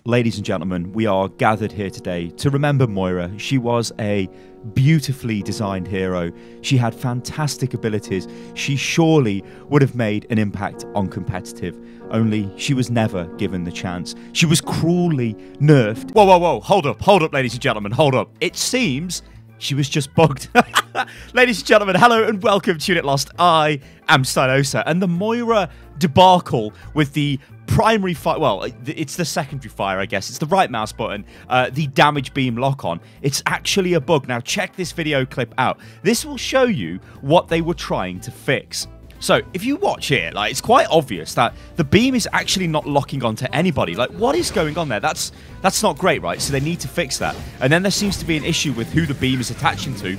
Ladies and gentlemen, we are gathered here today to remember Moira. She was a beautifully designed hero. She had fantastic abilities. She surely would have made an impact on competitive, only she was never given the chance. She was cruelly nerfed. Whoa, whoa, whoa, hold up, ladies and gentlemen, hold up. It seems she was just bugged. Ladies and gentlemen, hello and welcome to Unit Lost. I am Stylosa, and the Moira debacle with the primary fire, well, it's the secondary fire, I guess. It's the right mouse button, the damage beam lock-on. It's actually a bug. Now, check this video clip out. This will show you what they were trying to fix. So, if you watch here, like, it's quite obvious that the beam is actually not locking onto anybody. Like, what is going on there? That's not great, right? So they need to fix that. And then there seems to be an issue with who the beam is attaching to,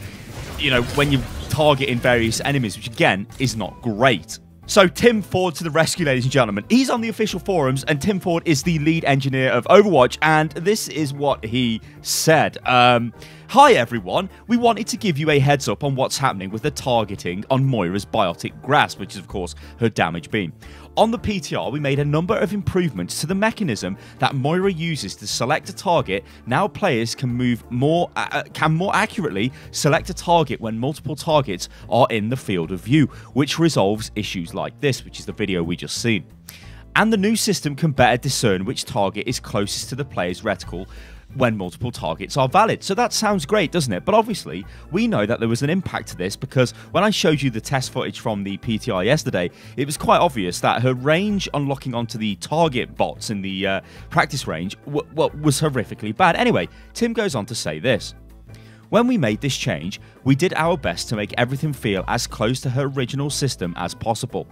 you know, when you target in various enemies, which, again, is not great. So Tim Ford to the rescue, ladies and gentlemen. He's on the official forums, and Tim Ford is the lead engineer of Overwatch, and this is what he said. Hi everyone, we wanted to give you a heads up on what's happening with the targeting on Moira's Biotic grasp, which is of course her damage beam. On the PTR, we made a number of improvements to the mechanism that Moira uses to select a target. Now players can more accurately select a target when multiple targets are in the field of view, which resolves issues like this, which is the video we just seen. And the new system can better discern which target is closest to the player's reticle when multiple targets are valid. So that sounds great, doesn't it? But obviously, we know that there was an impact to this because when I showed you the test footage from the PTI yesterday, it was quite obvious that her range on locking onto the target bots in the practice range was horrifically bad. Anyway, Tim goes on to say this. When we made this change, we did our best to make everything feel as close to her original system as possible.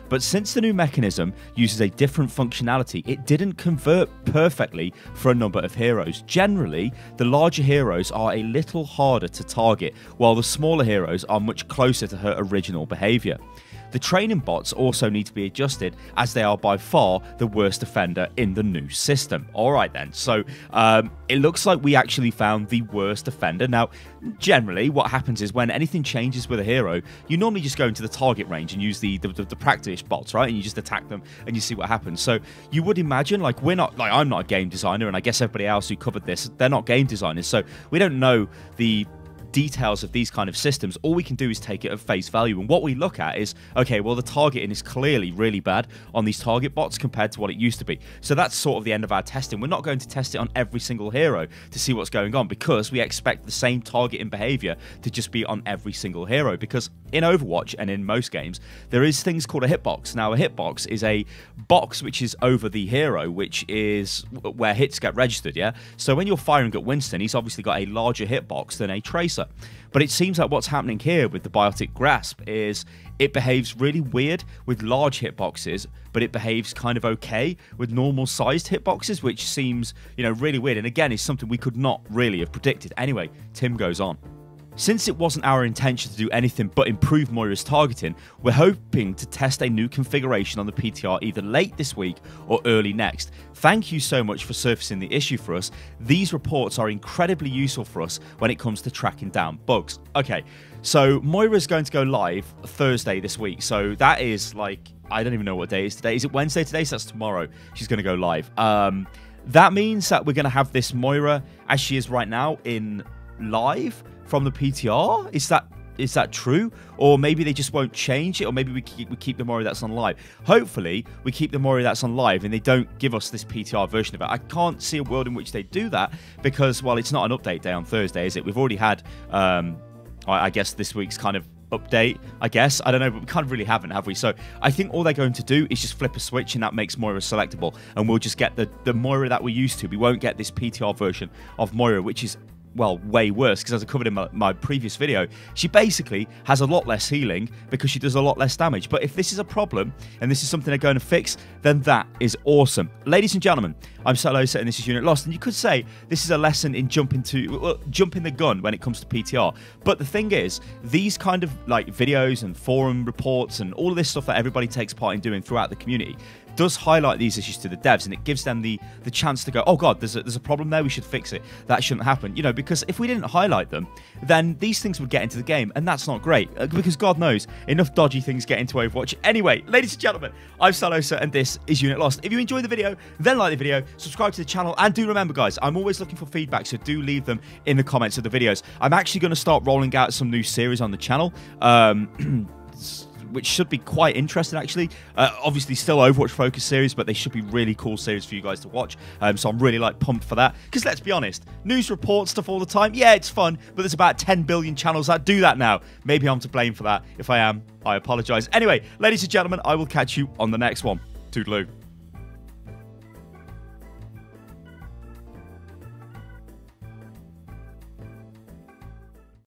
But since the new mechanism uses a different functionality, it didn't convert perfectly for a number of heroes. Generally, the larger heroes are a little harder to target, while the smaller heroes are much closer to her original behaviour. The training bots also need to be adjusted, as they are by far the worst offender in the new system. Alright then, so it looks like we actually found the worst offender. Now, generally, what happens is when anything changes with a hero, you normally just go into the target range and use the practice bots, right? And you just attack them and you see what happens. So you would imagine, like, I'm not a game designer, and I guess everybody else who covered this, they're not game designers, so we don't know the details of these kind of systems. All we can do is take it at face value, and what we look at is, okay, well, the targeting is clearly really bad on these target bots compared to what it used to be. So that's sort of the end of our testing. We're not going to test it on every single hero to see what's going on, because we expect the same targeting behavior to just be on every single hero, because in Overwatch and in most games there is things called a hitbox. Now, a hitbox is a box which is over the hero, which is where hits get registered, yeah? So when you're firing at Winston, he's obviously got a larger hitbox than a Tracer. But it seems like what's happening here with the Biotic grasp is it behaves really weird with large hitboxes, but it behaves kind of okay with normal sized hitboxes, which seems, you know, really weird. And again, is something we could not really have predicted. Anyway, Tim goes on. Since it wasn't our intention to do anything but improve Moira's targeting, we're hoping to test a new configuration on the PTR either late this week or early next. Thank you so much for surfacing the issue for us. These reports are incredibly useful for us when it comes to tracking down bugs. Okay, so Moira's going to go live Thursday this week. So that is, like, I don't even know what day it is today. Is it Wednesday today? So that's tomorrow. She's going to go live. That means that we're going to have this Moira as she is right now in live from the PTR? Is that true? Or maybe they just won't change it, or maybe we keep the Moira that's on live. Hopefully, we keep the Moira that's on live and they don't give us this PTR version of it. I can't see a world in which they do that because, well, it's not an update day on Thursday, is it? We've already had, I guess, this week's kind of update, I guess. I don't know, but we kind of really haven't, have we? So I think all they're going to do is just flip a switch and that makes Moira selectable. And we'll just get the Moira that we're used to. We won't get this PTR version of Moira, which is, well, way worse, because as I covered in my previous video, she basically has a lot less healing because she does a lot less damage. But if this is a problem and this is something they're going to fix, then that is awesome. Ladies and gentlemen, I'm Stylosa and this is Unit Lost, and you could say this is a lesson in jumping the gun when it comes to PTR. But the thing is, these kind of like videos and forum reports and all of this stuff that everybody takes part in doing throughout the community does highlight these issues to the devs, and it gives them the chance to go, oh god, there's a problem there, we should fix it. That shouldn't happen, you know, because if we didn't highlight them, then these things would get into the game, and that's not great, because God knows, enough dodgy things get into Overwatch. Anyway, ladies and gentlemen, I'm Stylosa, and this is Unit Lost. If you enjoyed the video, then like the video, subscribe to the channel, and do remember, guys, I'm always looking for feedback, so do leave them in the comments of the videos. I'm actually going to start rolling out some new series on the channel, which should be quite interesting, actually. Obviously, still Overwatch focused series, but they should be really cool series for you guys to watch. So I'm really pumped for that. Because let's be honest, news report stuff all the time, yeah, it's fun, but there's about 10 billion channels that do that now. Maybe I'm to blame for that. If I am, I apologize. Anyway, ladies and gentlemen, I will catch you on the next one. Toodaloo.